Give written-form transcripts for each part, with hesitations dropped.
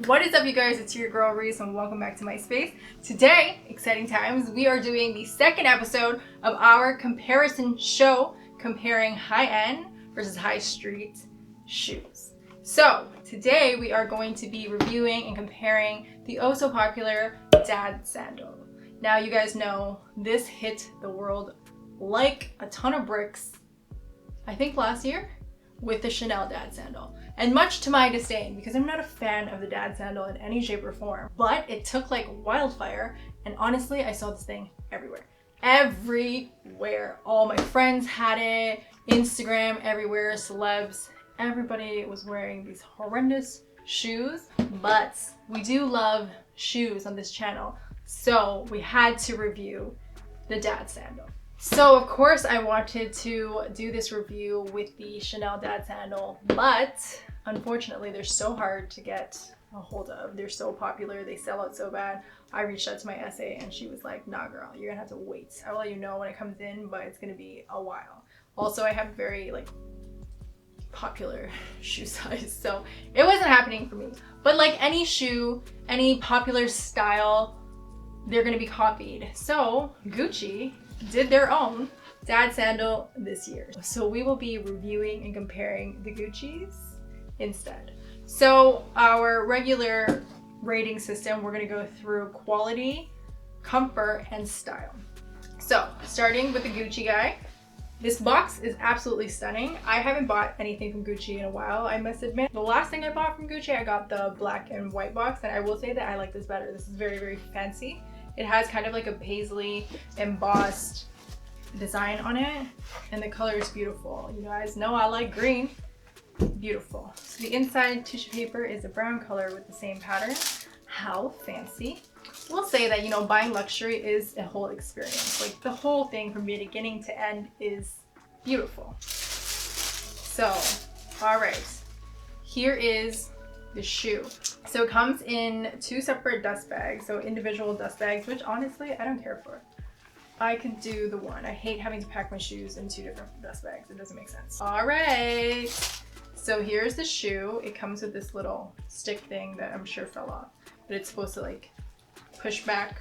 What is up, you guys? It's your girl Reese and welcome back to my space. Today, exciting times, we are doing the second episode of our comparison show comparing high-end versus high street shoes. So today we are going to be reviewing and comparing the oh so popular Dad Sandal. Now you guys know this hit the world like a ton of bricks, I think last year, with the Chanel Dad Sandal. And much to my disdain, because I'm not a fan of the Dad Sandal in any shape or form. But it took like wildfire, and honestly, I saw this thing everywhere. Everywhere. All my friends had it, Instagram, everywhere, celebs. Everybody was wearing these horrendous shoes, but we do love shoes on this channel. So we had to review the Dad Sandal. So of course I wanted to do this review with the Chanel Dad Sandal, but unfortunately they're so hard to get a hold of. They're so popular, they sell out so bad. I reached out to my SA and she was like, nah girl, you're gonna have to wait. I'll let you know when it comes in, but it's gonna be a while. Also, I have very like popular shoe size, so it wasn't happening for me. But like any shoe, any popular style, they're gonna be copied. So Gucci did their own Dad Sandal this year. So we will be reviewing and comparing the Gucci's instead. So our regular rating system, we're gonna go through quality, comfort, and style. So starting with the Gucci guy, this box is absolutely stunning. I haven't bought anything from Gucci in a while, I must admit. The last thing I bought from Gucci, I got the black and white box, and I will say that I like this better. This is very, very fancy. It has kind of like a paisley embossed design on it, and the color is beautiful. You guys know I like green. Beautiful. So the inside tissue paper is a brown color with the same pattern. How fancy. We'll say that, you know, buying luxury is a whole experience. Like the whole thing from beginning to end is beautiful. So, all right, here is the shoe. So it comes in two separate dust bags, so individual dust bags, which honestly I don't care for. I can do the one. I hate having to pack my shoes in two different dust bags. It doesn't make sense. All right, so here's the shoe. It comes with this little stick thing that I'm sure fell off, but it's supposed to like push back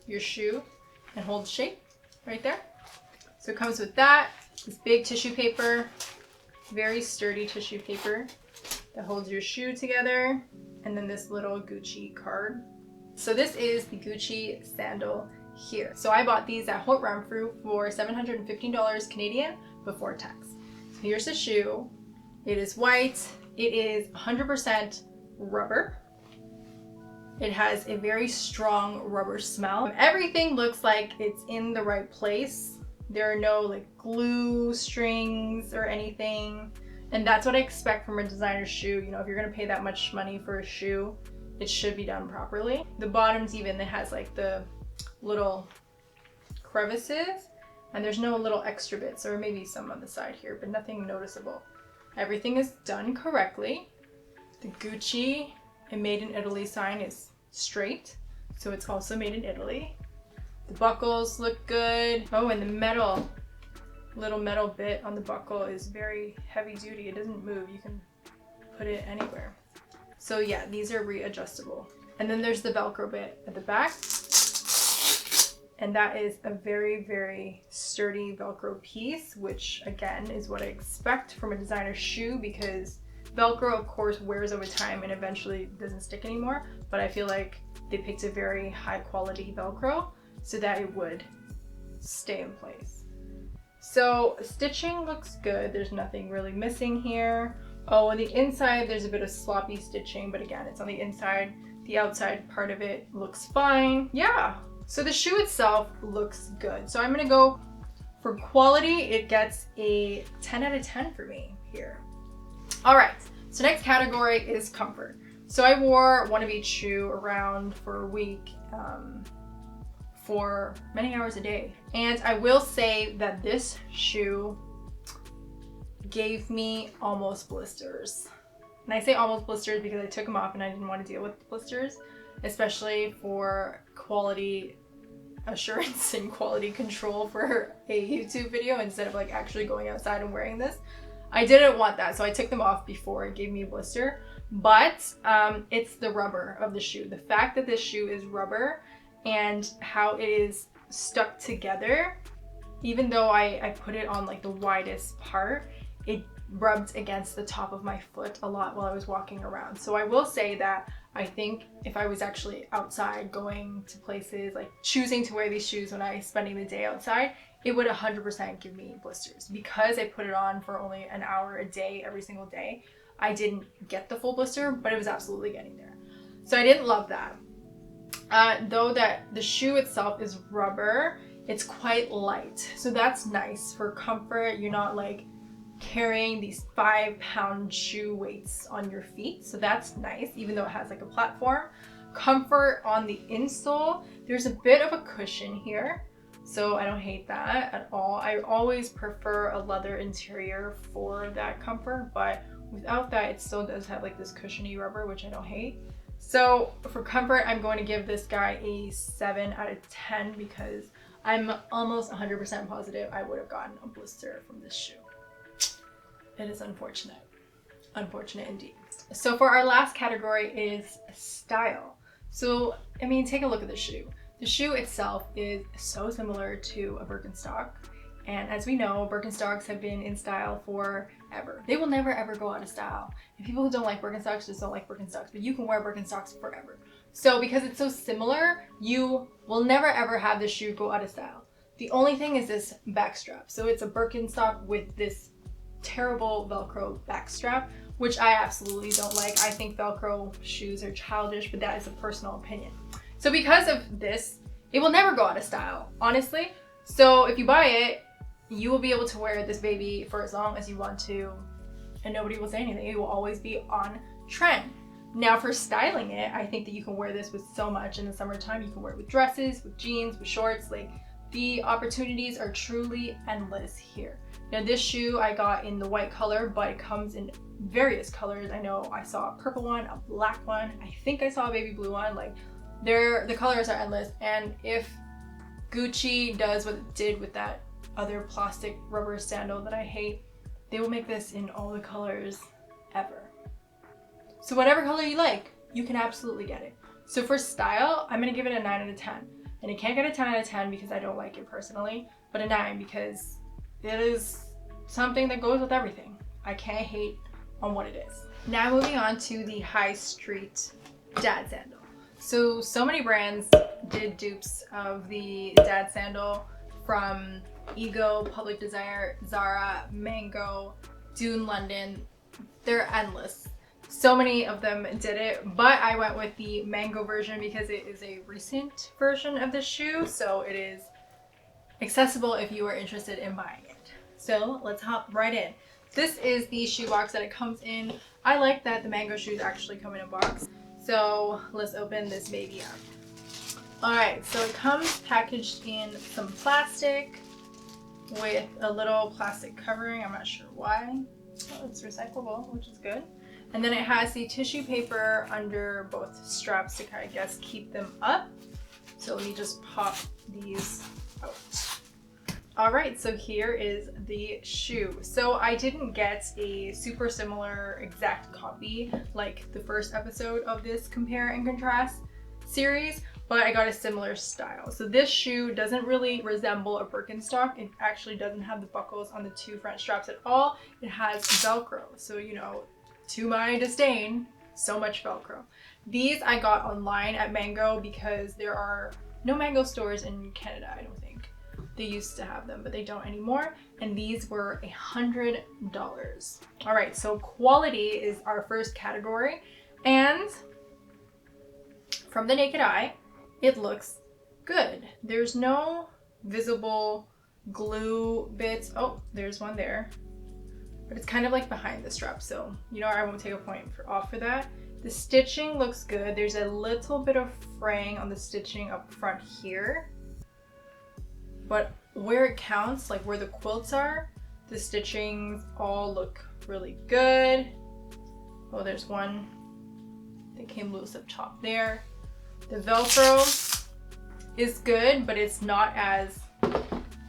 your shoe and hold shape right there. So it comes with that, this big tissue paper, very sturdy tissue paper that holds your shoe together, and then this little Gucci card. So this is the Gucci sandal here. So I bought these at Haute Renfrew for $715 Canadian before tax. So here's the shoe. It is white. It is 100% rubber. It has a very strong rubber smell. Everything looks like it's in the right place. There are no like glue strings or anything. And that's what I expect from a designer shoe. You know, if you're gonna pay that much money for a shoe, it should be done properly. The bottom's even, it has like the little crevices, and there's no little extra bits, or maybe some on the side here, but nothing noticeable. Everything is done correctly. The Gucci and Made in Italy sign is straight, so it's also made in Italy. The buckles look good. Oh, and the little metal bit on the buckle is very heavy duty. It doesn't move. You can put it anywhere. So yeah, these are readjustable. And then there's the Velcro bit at the back. And that is a very, very sturdy Velcro piece, which again is what I expect from a designer shoe, because Velcro of course wears over time and eventually doesn't stick anymore. But I feel like they picked a very high quality Velcro so that it would stay in place. So stitching looks good. There's nothing really missing here. Oh, on the inside, there's a bit of sloppy stitching, but again, it's on the inside. The outside part of it looks fine. Yeah, so the shoe itself looks good. So I'm gonna go for quality. It gets a 10 out of 10 for me here. All right, so next category is comfort. So I wore one of each shoe around for a week, for many hours a day. And I will say that this shoe gave me almost blisters. And I say almost blisters because I took them off and I didn't want to deal with blisters, especially for quality assurance and quality control for a YouTube video instead of like actually going outside and wearing this. I didn't want that, so I took them off before it gave me a blister. but it's the rubber of the shoe. The fact that this shoe is rubber and how it is stuck together, even though I put it on like the widest part, it rubbed against the top of my foot a lot while I was walking around. So I will say that I think if I was actually outside going to places, like choosing to wear these shoes when I was spending the day outside, it would 100% give me blisters. Because I put it on for only an hour a day every single day, I didn't get the full blister, but it was absolutely getting there. So I didn't love that. Though that the shoe itself is rubber, it's quite light. So that's nice for comfort. You're not like carrying these 5-pound shoe weights on your feet. So that's nice, even though it has like a platform. Comfort on the insole, there's a bit of a cushion here. So I don't hate that at all. I always prefer a leather interior for that comfort, but without that, it still does have like this cushiony rubber, which I don't hate. So for comfort, I'm going to give this guy a 7 out of 10 because I'm almost 100% positive I would have gotten a blister from this shoe. It is unfortunate. Unfortunate indeed. So for our last category is style. So, I mean, take a look at the shoe. The shoe itself is so similar to a Birkenstock. And as we know, Birkenstocks have been in style forever. They will never ever go out of style. And people who don't like Birkenstocks just don't like Birkenstocks, but you can wear Birkenstocks forever. So because it's so similar, you will never ever have this shoe go out of style. The only thing is this back strap. So it's a Birkenstock with this terrible Velcro back strap, which I absolutely don't like. I think Velcro shoes are childish, but that is a personal opinion. So because of this, it will never go out of style, honestly. So if you buy it, you will be able to wear this baby for as long as you want to, and nobody will say anything. It will always be on trend. Now for styling it, I think that you can wear this with so much in the summertime. You can wear it with dresses, with jeans, with shorts. Like, the opportunities are truly endless here. Now this shoe I got in the white color, but it comes in various colors. I know I saw a purple one, a black one. I think I saw a baby blue one. Like, the colors are endless. And if Gucci does what it did with that other plastic rubber sandal that I hate, they will make this in all the colors ever. So whatever color you like, you can absolutely get it. So for style, I'm gonna give it a 9 out of 10. And I can't get a 10 out of 10 because I don't like it personally, but a 9 because it is something that goes with everything. I can't hate on what it is. Now moving on to the high street Dad Sandal. So many brands did dupes of the Dad Sandal, from Ego, Public Desire, Zara, Mango, Dune London. They're endless. So many of them did it, but I went with the Mango version because it is a recent version of the shoe, so it is accessible if you are interested in buying it. So let's hop right in. This is the shoe box that it comes in. I like that the Mango shoes actually come in a box. So let's open this baby up. Alright, so it comes packaged in some plastic with a little plastic covering. I'm not sure why. Oh, it's recyclable, which is good. And then it has the tissue paper under both straps to kind of, I guess, keep them up. So let me just pop these out. All right, so here is the shoe. So I didn't get a super similar exact copy like the first episode of this compare and contrast series, but I got a similar style. So this shoe doesn't really resemble a Birkenstock. It actually doesn't have the buckles on the two front straps at all. It has Velcro. So, you know, to my disdain, so much Velcro. These I got online at Mango because there are no Mango stores in Canada, I don't think. They used to have them, but they don't anymore. And these were $100. All right, so quality is our first category. And from the naked eye, it looks good. There's no visible glue bits. Oh, there's one there. But it's kind of like behind the strap, so you know, I won't take a point off for that. The stitching looks good. There's a little bit of fraying on the stitching up front here, but where it counts, like where the quilts are, the stitchings all look really good. Oh, there's one that came loose up top there. The Velcro is good, but it's not as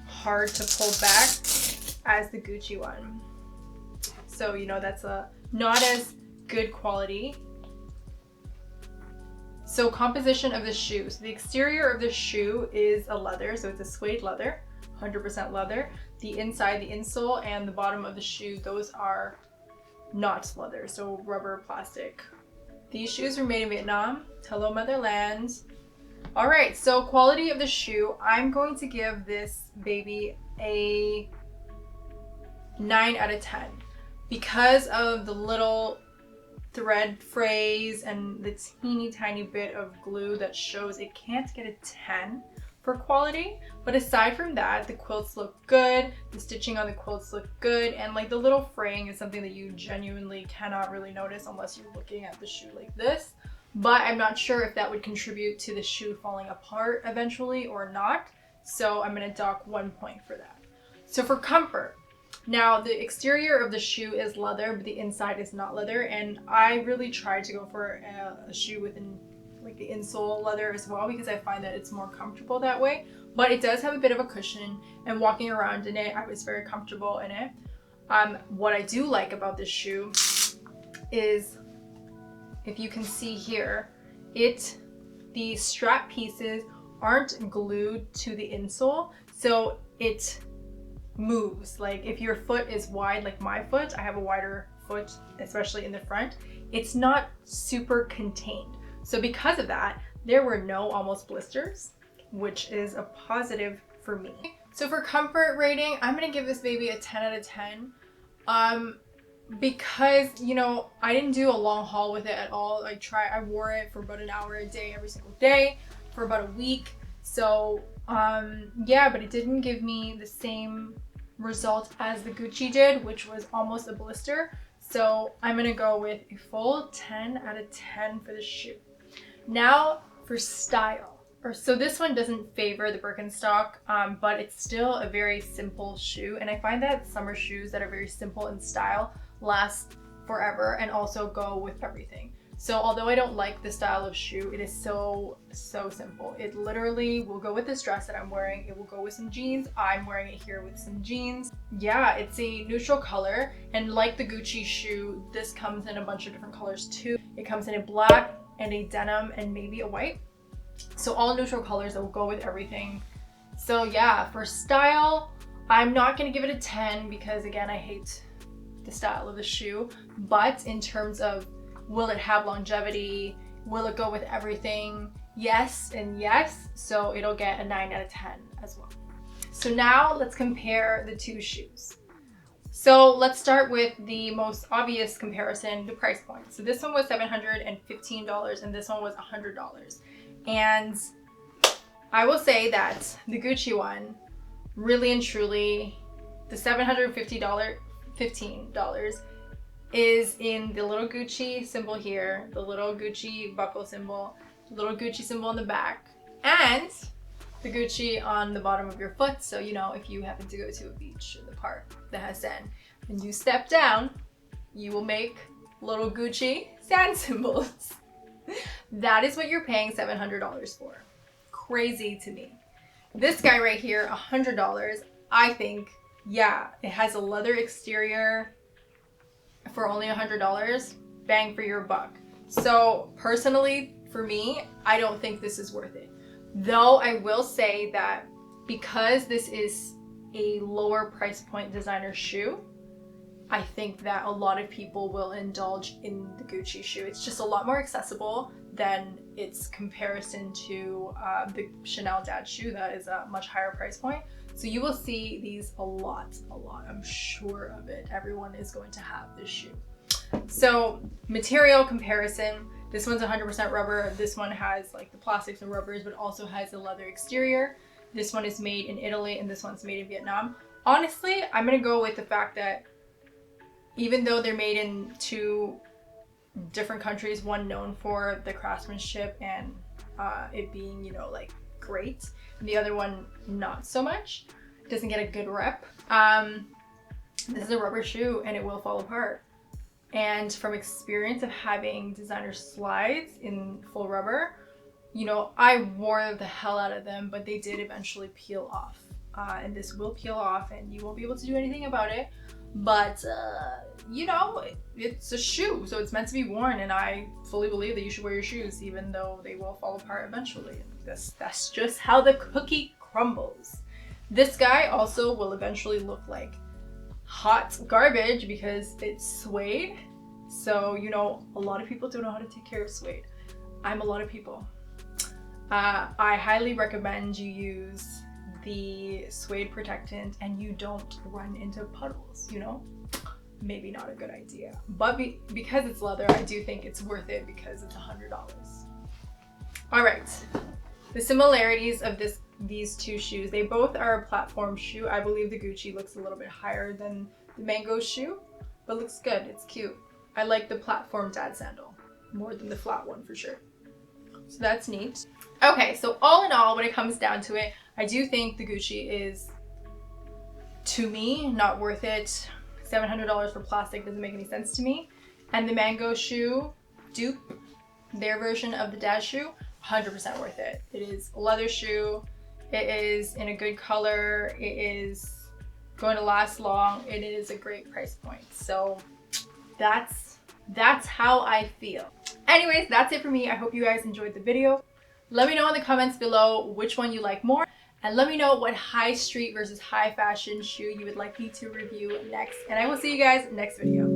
hard to pull back as the Gucci one. So, you know, that's not as good quality. So composition of the shoe. So the exterior of the shoe is a leather, so it's a suede leather, 100% leather. The inside, the insole, and the bottom of the shoe, those are not leather, so rubber, plastic. These shoes were made in Vietnam. Hello, motherland. All right, so quality of the shoe, I'm going to give this baby a 9 out of 10 because of the little thread phrase and the teeny tiny bit of glue that shows it can't get a 10 for quality. But aside from that, the quilts look good, the stitching on the quilts look good, and like the little fraying is something that you genuinely cannot really notice unless you're looking at the shoe like this. But I'm not sure if that would contribute to the shoe falling apart eventually or not, so I'm going to dock 1 point for that. So for comfort, now the exterior of the shoe is leather, but the inside is not leather, and I really tried to go for a shoe with like the insole leather as well because I find that it's more comfortable that way. But it does have a bit of a cushion, and walking around in it, I was very comfortable in it. What I do like about this shoe is, if you can see here, the strap pieces aren't glued to the insole, so it moves. Like if your foot is wide, like my foot, I have a wider foot, especially in the front, it's not super contained. So because of that, there were no almost blisters, which is a positive for me. So for comfort rating, I'm gonna give this baby a 10 out of 10. Because, you know, I didn't do a long haul with it at all. I wore it for about an hour a day every single day for about a week. So yeah, but it didn't give me the same result as the Gucci did, which was almost a blister. So I'm gonna go with a full 10 out of 10 for the shoe. Now for style. So this one doesn't favor the Birkenstock, but it's still a very simple shoe. And I find that summer shoes that are very simple in style last forever and also go with everything. So although I don't like the style of shoe, it is so simple. It literally will go with this dress that I'm wearing. It will go with some jeans. I'm wearing it here with some jeans. Yeah, it's a neutral color. And like the Gucci shoe, this comes in a bunch of different colors too. It comes in a black and a denim and maybe a white. So all neutral colors that will go with everything. So yeah, for style, I'm not gonna give it a 10 because again, I hate the style of the shoe. But in terms of will it have longevity? Will it go with everything? Yes and yes. So it'll get a 9 out of 10 as well. So now let's compare the two shoes. So let's start with the most obvious comparison, the price point. So this one was $715 and this one was $100. And I will say that the Gucci one, really and truly, the $715 is in the little Gucci symbol here, the little Gucci buckle symbol, the little Gucci symbol on the back, and the Gucci on the bottom of your foot. So, you know, if you happen to go to a beach in the park that has sand and you step down, you will make little Gucci sand symbols. That is what you're paying $700 for. Crazy to me. This guy right here, $100, I think, yeah, it has a leather exterior for only $100. Bang for your buck. So personally, for me, I don't think this is worth it. Though I will say that because this is a lower price point designer shoe, I think that a lot of people will indulge in the Gucci shoe. It's just a lot more accessible than its comparison to the Chanel Dad shoe that is a much higher price point. So you will see these a lot. I'm sure of it. Everyone is going to have this shoe. So material comparison, this one's 100% rubber. This one has like the plastics and rubbers, but also has a leather exterior. This one is made in Italy and this one's made in Vietnam. Honestly, I'm gonna go with the fact that even though they're made in two different countries, one known for the craftsmanship and it being, you know, like great, and the other one not so much, it doesn't get a good rep. This is a rubber shoe and it will fall apart. And from experience of having designer slides in full rubber, you know, I wore the hell out of them, but they did eventually peel off. And this will peel off and you won't be able to do anything about it. but you know, it's a shoe, so it's meant to be worn, and I fully believe that you should wear your shoes even though they will fall apart eventually. That's just how the cookie crumbles. This guy also will eventually look like hot garbage because it's suede. So, you know, a lot of people don't know how to take care of suede. I'm a lot of people. I highly recommend you use the suede protectant and you don't run into puddles, you know? Maybe not a good idea. But because it's leather, I do think it's worth it because it's $100. All right, the similarities of these two shoes, they both are a platform shoe. I believe the Gucci looks a little bit higher than the Mango shoe, but looks good, it's cute. I like the platform Dad sandal more than the flat one for sure. So that's neat. Okay, so all in all, when it comes down to it, I do think the Gucci is, to me, not worth it. $700 for plastic doesn't make any sense to me. And the Mango shoe, dupe, their version of the Dad shoe, 100% worth it. It is a leather shoe. It is in a good color. It is going to last long. It is a great price point. So that's how I feel. Anyways, that's it for me. I hope you guys enjoyed the video. Let me know in the comments below which one you like more, and let me know what high street versus high fashion shoe you would like me to review next. And I will see you guys next video.